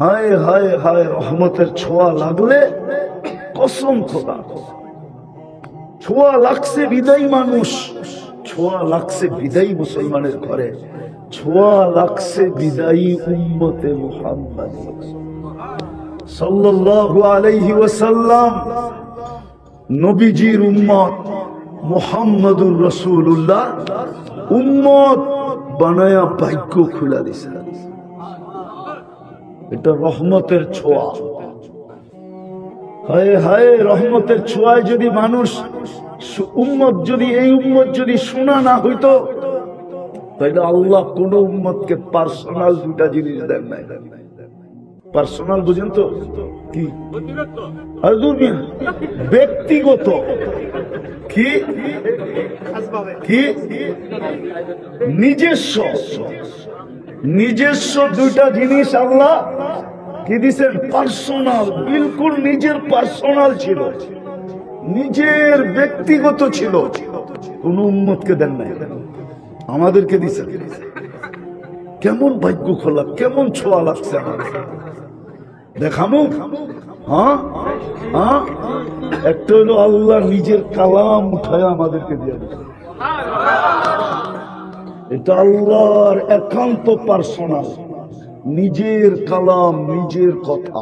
হায় হায় হায়, রহমতের ছোঁয়া লাগলে কসম খোদা, ছোঁয়া লাগছে বিদায়ী মানুষ, ছোঁয়া লাগছে বিদায়ী মুসলমানের ঘরে, ছোঁয়া লাগছে বিদায়ী উম্মতে মুহাম্মদ সাল্লাল্লাহু আলাইহি ওয়াসাল্লাম, নবীজির উম্মত মুহাম্মদুর রাসূলুল্লাহ উম্মত বানায়া ভাগ্য খুলে দিছে। এটা রহমতের ছোঁয়া। হায় হায়, রহমতের ছোঁয়ায় যদি মানুষ উম্মত, যদি এই উম্মত যদি শোনা না হইতো, তাহলে আল্লাহ কোন উম্মতকে পার্সোনাল দুটা জিনিস দেন নাই। পার্সোনাল বুঝেন তো কি? ব্যক্তিগত কি কি নিজস্ব, নিজস্ব দুইটা জিনিস আল্লাহ কি দিছেন? পার্সোনাল, বিলকুল নিজের পার্সোনাল ছিল, নিজের ব্যক্তিগত ছিল, কোন উম্মতকে দেন নাই, আমাদেরকে দিছেন। কেমন ভাগ্য খোলা, কেমন ছোঁয়া লাগছে আমাদের। দেখামো হ্যাঁ হ্যাঁ, একটা হলো আল্লাহ নিজের কালাম উঠায় আমাদেরকে দিয়ে দিচ্ছে, এটা আল্লাহর একান্ত পার্সোনাল, নিজের কালাম, নিজের কথা।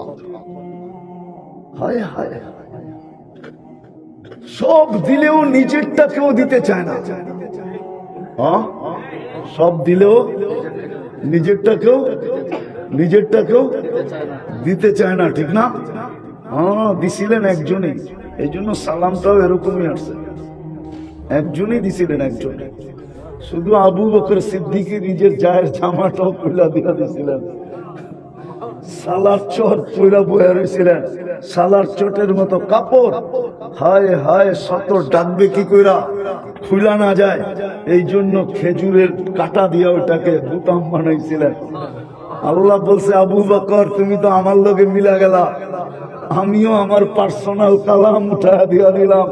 হায় হায়, সব দিলেও নিজেরটা কেউ দিতে চায় না। হ্যাঁ, সব দিলেও নিজেরটা কেউ দিতে চায় না, ঠিক না? হ্যাঁ, দিছিলেন একজনই, এই জন্য সালামটাও এরকমই আসছে, একজনই দিছিলেন, একজন। শুধু আবু বকর সিদ্দিকী নিজের জায়ের জামাটাও খুলে দিয়া দিয়েছিলেন, সালার চট পয়লা বয়া রয়েছিলেন, সালার চটের মতো কাপড়। হায় হায়, শত ডাকবে কি কইরা খুলা না যায়, এই জন্য খেজুরের কাটা দিয়া ওটাকে বুতাম বানাইছিলেন। আল্লাহ বলছে, আবু বকর তুমি তো আমার লগে মিলা গেলা, আমিও আমার পার্সোনাল কালাম উঠা দিয়া দিলাম,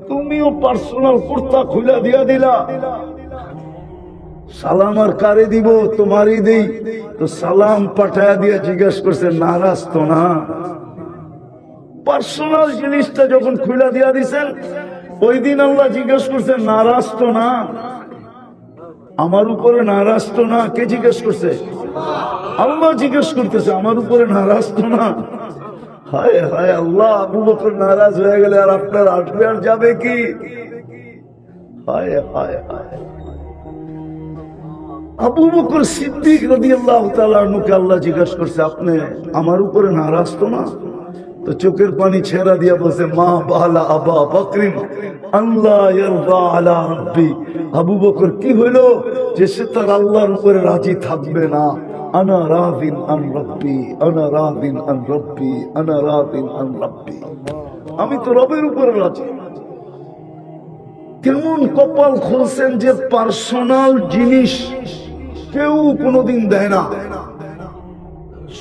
তুমিও পার্সোনাল কুর্তা খুলা দিয়া দিলা। সালাম আর কারে দিব? তোমারই দেই। তো সালাম পাঠায়া দিয়ে জিজ্ঞেস করছে, নারাজ তো না? পার্সোনাল জিনিসটা যখন খুলা দিয়া দিছেন, ওই দিন আল্লাহ জিজ্ঞেস করছে, নারাজ তো না? আমার উপরে নারাজ তো না? কে জিজ্ঞেস করছে? আল্লাহ জিজ্ঞেস করতেছে, আমার উপরে নারাজ তো না? হায় হায় আল্লাহ, আবু বকর নারাজ হয়ে গেলে আর আপনার আসবে আর যাবে কি? হায় হায় হায়, আবু বকর সিদ্দিক রাদিয়াল্লাহু তাআলা আনহুকে আল্লাহ জিজ্ঞেস করছে, আপনি আমার উপরে নারাজ তো না? তো চোখের পানি ছেড়া দিয়া বলছে, মা বালা আবা বকরিন আল্লাহ ইয়ারদা আলা রাব্বি। আবু বকর কি হইল যে সে তার আল্লাহর উপরে রাজি থাকবে না? আনা রাদিন আন রাব্বি, আনা রাদিন আন রাব্বি, আনা রাদিন আন রাব্বি, আমি তো রবের উপরে রাজি। কেমন কপাল খুলছেন যে পার্সোনাল জিনিস কেউ কোনোদিন দেয় না।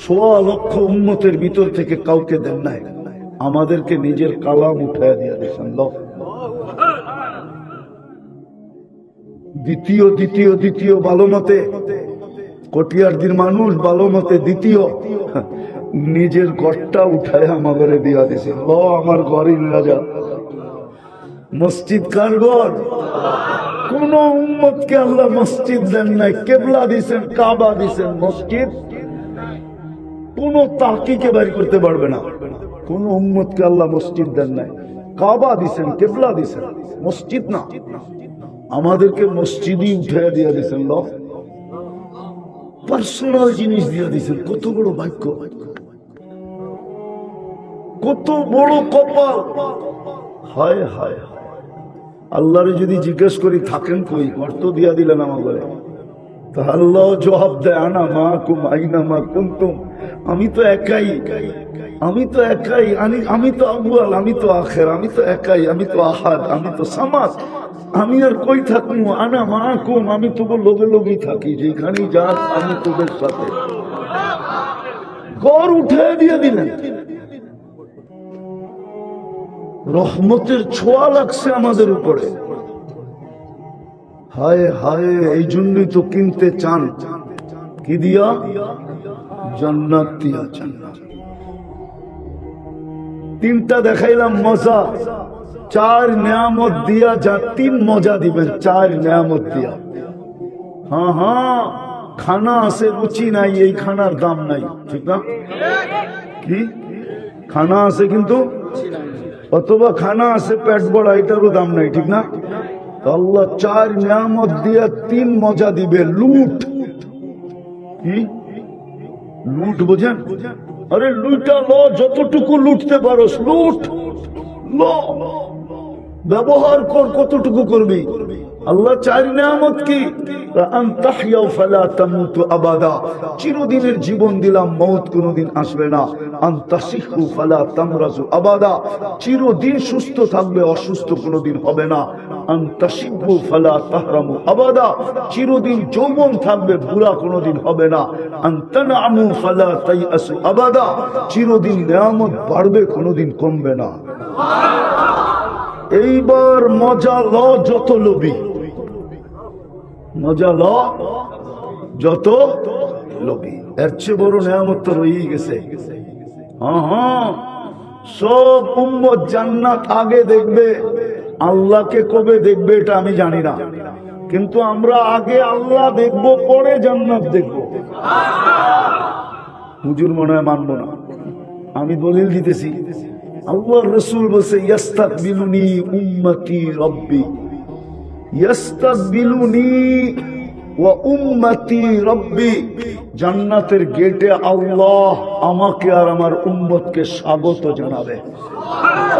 ১৬ লক্ষ উম্মতের ভিতর থেকে কাউকে দেন নাই, আমাদেরকে নিজের কালাম উঠায় দিয়ে দিয়েছেন। দ্বিতীয় দ্বিতীয় দ্বিতীয় ভালো মতে, কটিয়ারদির মানুষ ভালো মতে দ্বিতীয়, নিজের ঘরটা উঠায় আমাদের দিয়া দিয়েছে। আমার ঘরই রাজা, মসজিদ কার ঘর? কোন উম্মতকে আল্লাহ মসজিদ দেন নাই, কেবলা দিছেন, কাবা দিছেন, মসজিদ কোন তাহকিকে বাড়ি করতে পারবে না। কোন উম্মতকে আল্লাহ মসজিদ দেন নাই, কাবা দিছেন, কেবলা দিছেন, মসজিদ না। আমাদেরকে মসজিদই উঠে দিয়ে দিছেন, পার্সোনাল জিনিস দিয়ে দিছেন। কত বড় ভাগ্য, কত বড় কপাল। হায় হায়, আল্লাহরে যদি জিজ্ঞেস করি থাকেন কই, অর্থ দিয়া দিলেন আমাদের, তা আল্লাহ জবাব দেয়, আনা মাকুম আইনা মা কুনতুম, আমি তো একাই, আমি তো একাই, আমি তো আউয়াল, আমি তো আখের, আমি তো একাই, আমি তো আহাদ, আমি তো সামাদ, আমি আর কই থাকবো? আনা মাকুম, আমি তো লোকে লোকেই থাকি, যেখানেই যাস আমি তোদের সাথে। ঘর উঠে দিয়ে দিলেন, রহমতের ছোঁয়া লাগছে আমাদের উপরে। হায় হায়, এই জন্যই তো কিনতে চান কি দিয়া? জান্নাত দিয়া জান্নাত। তিনটা দেখাইলাম মজা, চার নিয়ামত দিয়া যা তিন মজা দিবেন, চার নিয়ামত দিয়া। হ্যাঁ হ্যাঁ, খানা আছে রুচি নাই, এই খানার দাম নাই, ঠিক না? কি খানা আছে কিন্তু, অথবা খানা আছে পেট বড়া, এটারও দাম নাই, ঠিক না? আল্লাহ চার নিয়ামত দিয়া তিন মজা দিবে। লুট, কি লুট বোঝেন? আরে লুটা লো, যতটুকু লুটতে পারো লুট লো, ব্যবহার কর, কতটুকু করবি। আল্লাহ চার নিয়ামত কি? আবাদা, চিরদিনের জীবন দিলাম, মৌত কোনদিন আসবে না। আনতাসিহু ফালা তামরাজু আবাদা, চিরদিন সুস্থ থাকবে, অসুস্থ কোনদিন হবে না। আনতাসিহু ফালা তাহরামু আবাদা, চিরদিন যৌবন থাকবে, বুড়া কোনদিন হবে না। আনতানামু ফালা তাইয়াসু আবাদা, চিরদিন নিয়ামত বাড়বে, কোনদিন কমবে না। এইবার মজা ল যত লোভী, মজা ল যত লোভী, এর চেয়ে বড় নিয়ামত তো রয়েই গেছে। হ্যাঁ হ্যাঁ, সব উম্মত জান্নাত আগে দেখবে, আল্লাহকে কবে দেখবে এটা আমি জানি না, কিন্তু আমরা আগে আল্লাহ দেখব, পরে জান্নাত দেখব। হুজুর মনে হয় মানবো না, আমি দলিল দিতেছি। আল্লাহর রাসূল বলছে ইয়াস্তাকবিলুনি উম্মতি রব্বি, ইয়াস্তাকবিলুনি ওয়া উম্মতি রব্বি, জান্নাতের গেটে আল্লাহ আমাকে আর আমার উম্মতকে স্বাগত জানাবে।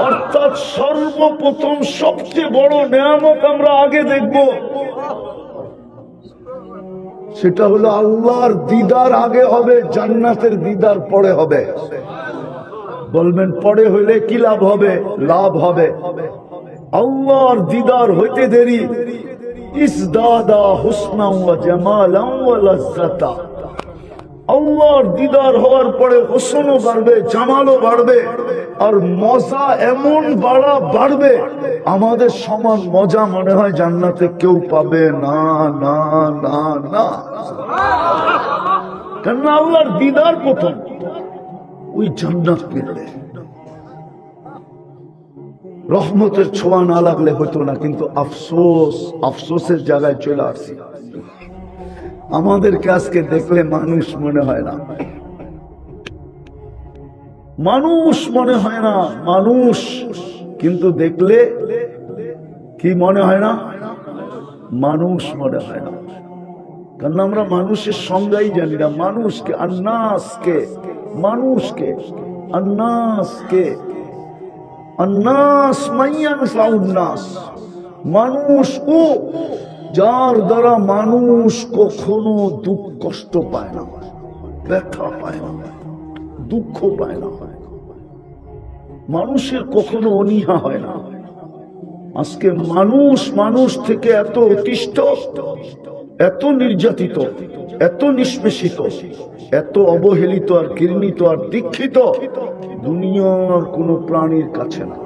অর্থাৎ সর্বপ্রথম সবচেয়ে বড় নিয়ামত আমরা আগে দেখব, সেটা হলো আল্লাহর দিদার আগে হবে, জান্নাতের দিদার পরে হবে। বলবেন পরে হইলে কি লাভ হবে? লাভ হবে। আল্লাহর দিদার হইতে দেরি, ইসদাদা হুসনা ওয়া জামালান ওয়া লাজ্জাতা, আল্লাহর দিদার হওয়ার পরে হোসনও বাড়বে, জামালও বাড়বে, আর মজা এমন বাড়বে, আমাদের সমান মজা মনে হয় জান্নাতে কেউ পাবে না না না না। কেন? আল্লাহর দিদার প্রথম, ওই জান্নাত পেলে রহমতের ছোঁয়া না লাগলে হতো না। কিন্তু আফসোস, আফসোসের জায়গায় চলে আসছি। আমাদেরকে আজকে দেখলে মানুষ মনে হয় না, মানুষ মনে হয় না, মানুষ, কিন্তু দেখলে কি মনে হয় না? মানুষ মনে হয় না। কারণ আমরা মানুষের সংজ্ঞাই জানি না। মানুষকে, আন্নাসকে, মানুষকে, আন্নাসকে, আন্নাস মাইয়ান ফাউন্নাস, মানুষ ও যার দ্বারা মানুষ কখনো দুঃখ কষ্ট পায় না, ব্যথা পায় না, দুঃখ পায় না, মানুষের কখনো অনীহা হয় না। আজকে মানুষ মানুষ থেকে এত অতিষ্ঠ, এত নির্যাতিত, এত নিষ্পেষিত, এত অবহেলিত আর ঘৃণিত আর দীক্ষিত দুনিয়ার কোন প্রাণীর কাছে না।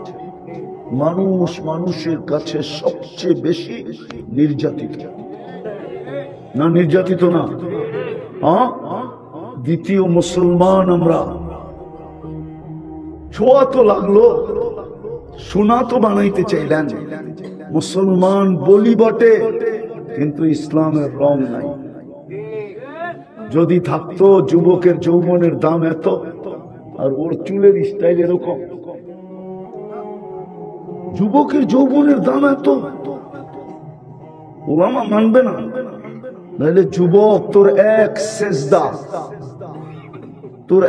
মানুষ মানুষের কাছে সবচেয়ে বেশি নির্যাতিত। না নির্যাতিত না? দ্বিতীয় মুসলমান আমরা। ছোঁয়া তো লাগলো, সোনা তো বানাইতে চাইলেন, মুসলমান বলি বটে, কিন্তু ইসলামের রং নাই। যদি থাকতো যুবকের যৌবনের দাম এত, আর ওর চুলের স্টাইল এরকম, যুবকের যৌবনের দাম এত, ওলামা মানবে না। নাহলে যুবক, তোর এক সেজদা, তোর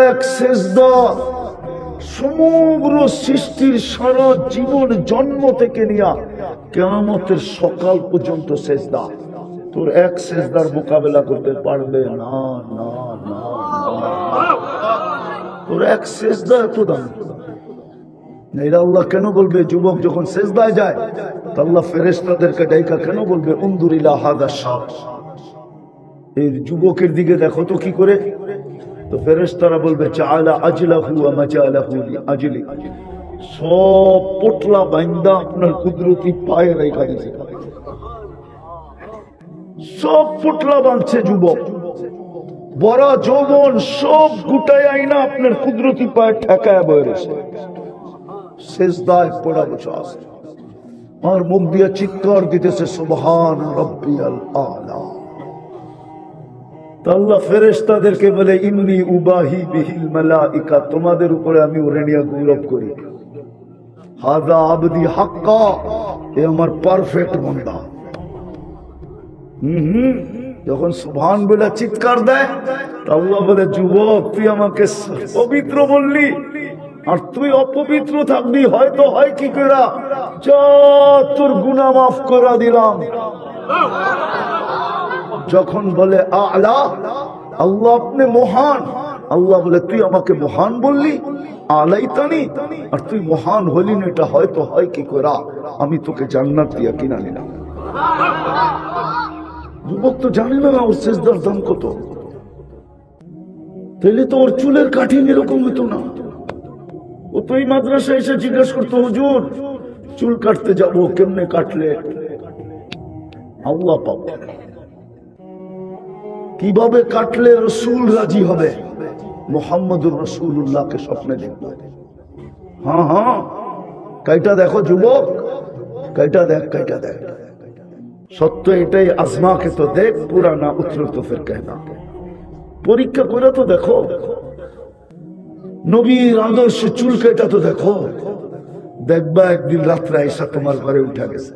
এক সেজদা সমগ্র সৃষ্টির সারা জীবন, জন্ম থেকে নিয়া কিয়ামতের সকাল পর্যন্ত সেজদা, তোর এক সেজদার মোকাবেলা করতে পারবে না না না। তোর এক সেজদা এত দাম। এরা আল্লাহ কেন বলবে যুবক যখন সেজদায় যায়, আল্লাহ ফেরেশতাদেরকে ডাইকা কেন বলবে উনদুর ইলা হাযা শাব, এই যুবকের দিকে দেখো তো কি করে। তো ফেরেশতারা বলবে চাআলা আজলাহু ওয়া মাজালাহু লিআজলি, সব পোটলা বাইন্দা আপনার কুদরতি পায়ে রেখা দিয়েছে, সব পোটলা বাঁধছে যুবক, বড় যৌবন সব গুটায় আইনা আপনার কুদরতি পায়ে ঠেকায় বয়েছে, সেজদায় পড়া বসে আছে আর মুখ দিয়ে চিৎকার দিতেছে সুবহান রাব্বিয়াল আলা। আল্লাহ ফেরেশতাদেরকে বলে ইন্নী উবাহি বিহিল মালাইকা, তোমাদের উপরে আমি ওরে নিয়ে গৌরব করি। হাযা আবদি হাক্কা, এ আমার পারফেক্ট বান্দা। যখন সুবহান বলে চিৎকার দেয় আল্লাহ বলে যুবক তুই আমাকে পবিত্র বললি আর তুই অপবিত্র থাকবি, হয়তো হয় কি করে, যা তোর গুনাহ মাফ করে দিলাম। যখন বলে আলা, আল্লাহ আপনি মহান, আল্লাহ বলে তুই আমাকে মহান বললি, আলাইতানি, আর তুই মহান হলি না, এটা হয়তো হয় কি করে, আমি তোকে জান্নাত দিয়া কিনা নিলাম। যুবক তো জানে না ওর সেজদার দাম কত, তাহলে তো ওর চুলের কাঠিন এরকম হতো না। ও তো এই মাদ্রাসায় এসে জিজ্ঞাসা করতো হুজুর চুল কাটতে যাবো, কেমনে কাটলে আল্লাহ পাবে, কিভাবে কাটলে রসুল রাজি হবে, মুহাম্মদুর রাসূলুল্লাহকে স্বপ্নে দেখবে। হ্যাঁ হ্যাঁ, কাইটা দেখো যুবক, কাইটা দেখ, কাইটা দেখ। সত্য এটাই, আজমা কে তো দেখ, পুরা না উতরো তো ফির कहना। পরীক্ষা করে তো দেখো, নবীর আদর্শ চুল কেটা তো দেখো, দেখবা একদিন রাত্রে আয়েশা তোমার ঘরে উঠা গেছে,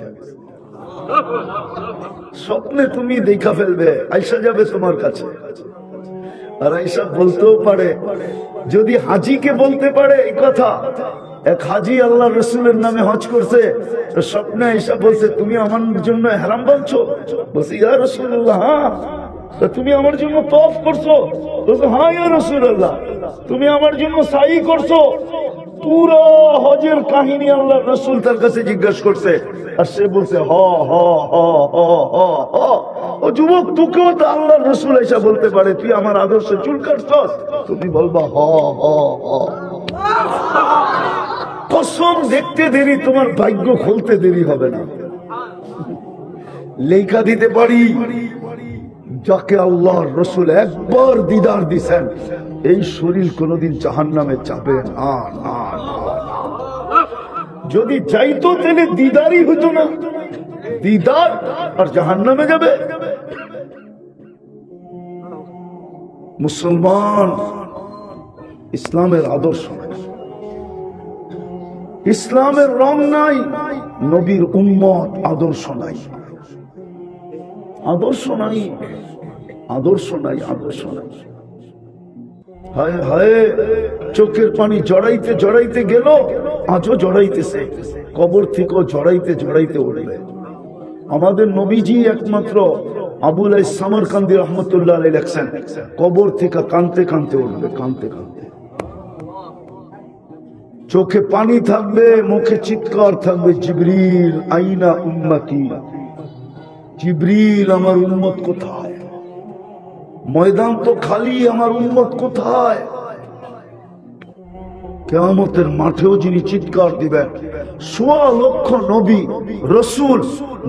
স্বপ্নে তুমি দেখা ফেলবে, আয়েশা যাবে তোমার কাছে। আর আয়েশা বলতেও পারে, যদি হাজিকে বলতে পারে এই কথা, এক হাজি আল্লাহ রসুলের নামে হজ করছে, স্বপ্নে আয়েশা বলছে তুমি আমার জন্য ইহরাম বলছো, বলছে ইয়া রাসূলুল্লাহ হ্যাঁ, তুমি আমার জন্য তওয়াফ করছো, বলছে হ্যাঁ ইয়া রাসূলুল্লাহ, তুমি আমার জন্য সাই করছো। পুরো হজের কাহিনী আল্লাহ রসুল তার কাছে জিজ্ঞাসা করছে, আর সে বলছে হ হ হ হ হ হ। ও যুবক, তোকেও তো আল্লাহ রসুল এসে বলতে পারে তুই আমার আদর্শে চুল কাটছস, তুমি বলবা হ হ হ। কসম, দেখতে দেরি, তোমার ভাগ্য খুলতে দেরি হবে না। লেখা দিতে পারি, যাকে আল্লাহর রসুল একবার দিদার দিছেন, এই শরীর কোনদিন জাহান্নামে যাবে না। না, যদি যাইতো তাহলে দিদারই হতো না, দিদার আর জাহান্নামে যাবে। মুসলমান ইসলামের আদর্শ নাই, ইসলামের রং নাই, নবীর উম্মত আদর্শ নাই, আদর্শ নাই, আদর্শ নাই, আদর্শ নাই। হায় হায়, চোখের পানি জড়াইতে জড়াইতে গেল, আজও জড়াইতেছে, কবর থেকেও জড়াইতে জড়াইতে উঠবে। আমাদের নবীজি একমাত্র আবুল সামরকান্দি রহমতুল্লাহ আলাইহি লেখছেন, কবর থেকে কানতে কানতে উঠবে, কানতে কানতে। চোখে পানি থাকবে, মুখে চিৎকার থাকবে, জিবরিল আইনা উম্মতি, জিবরিল আমার উম্মত কোথায়, ময়দান তো খালি, আমার উম্মত কোথায়। কিয়ামতের মাঠেও যিনি চিৎকার দিবেন, ১৬ লক্ষ নবী রসুল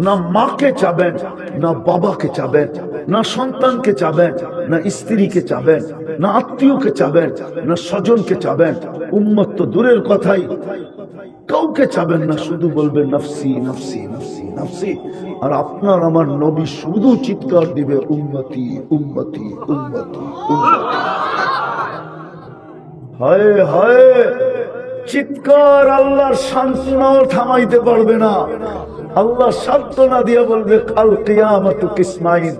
না মাকে চাবেন, না বাবাকে চাবেন, না সন্তানকে চাবেন, না স্ত্রীকে চাবেন, না আত্মীয়কে চাবেন, না স্বজনকে চাবেন, উম্মত তো দূরের কথাই, কাউকে চাবেন না, শুধু বলবেন নফসি নফসি নফসি নফসি। আর আপনার আমার নবী শুধু চিৎকার দিবে উম্মতি উম্মতি উম্মতি উম্মতি। হায় হায়, চিৎকার আল্লাহর সান্ত্বনাও থামাইতে পারবে না। আল্লাহ সান্ত্বনা দিয়ে বলবে কাল কিয়ামত কিসমাইন,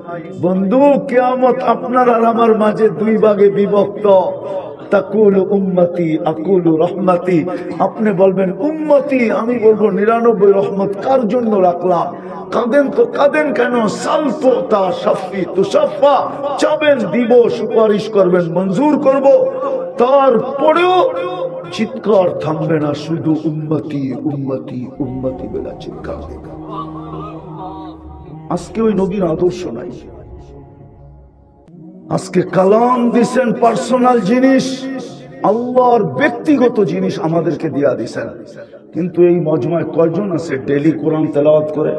বন্ধু কিয়ামত আপনার আর আমার মাঝে দুই ভাগে বিভক্ত। তাকুলু উম্মতি আকুলু রহমতি, আপনি বলবেন উম্মতি, আমি বলবো ৯৯ রহমত কার জন্য রাখলাম। কাঁদেন তো কাঁদেন কেন, সালতো তা শাফি তুশাফা, চাবেন দিব, সুপারিশ করবেন মঞ্জুর করব। তারপরেও চিৎকার থামবে না, শুধু উম্মতি উম্মতি উম্মতি বেলা চিৎকার। আজকে ওই নবীর আদর্শ নাই। আজকে কালাম দিছেন পার্সোনাল জিনিস, আল্লাহর ব্যক্তিগত জিনিস আমাদেরকে দিয়া দিছেন, কিন্তু এই মজমায় কয়জন আছে ডেইলি কোরআন তেলাওয়াত করে,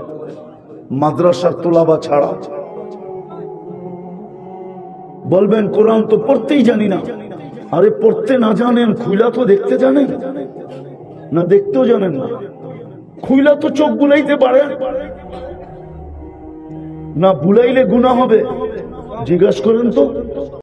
মাদ্রাসার তোলাবা ছাড়া? বলবেন কোরআন তো পড়তেই জানি না। আরে পড়তে না জানেন, খুইলা তো দেখতে জানেন না? দেখতেও জানেন না, খুইলা তো চোখ বুলাইতে পারেন না? বুলাইলে গুনাহ হবে? জিজ্ঞাসা করেন তো।